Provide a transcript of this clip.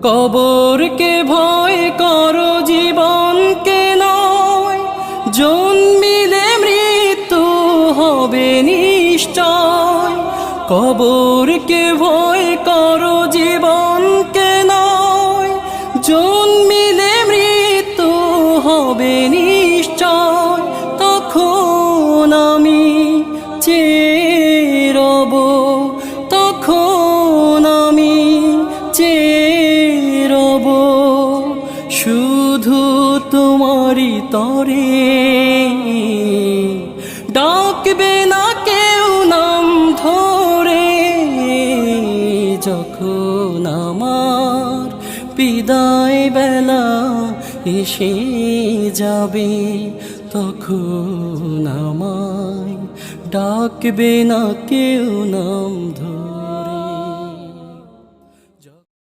কবরকে ভয় করো জীবনকে নয়, জন্মিলে মৃত্যু হবে নিশ্চয়। কবরকে ভয় করো জীবনকে নয়, জন্মিলে মৃত্যু হবে নিশ্চয়। তখন আমি চেয়ে রব, তখন আমি চেয়ে রব শুধু তোমারই তরে। ডাকবে না কেউ নাম ধরে, যখন আমার বিদায় বেলা এসে যাবে, তখন আমায় ডাকবে না কেউ নাম ধরে।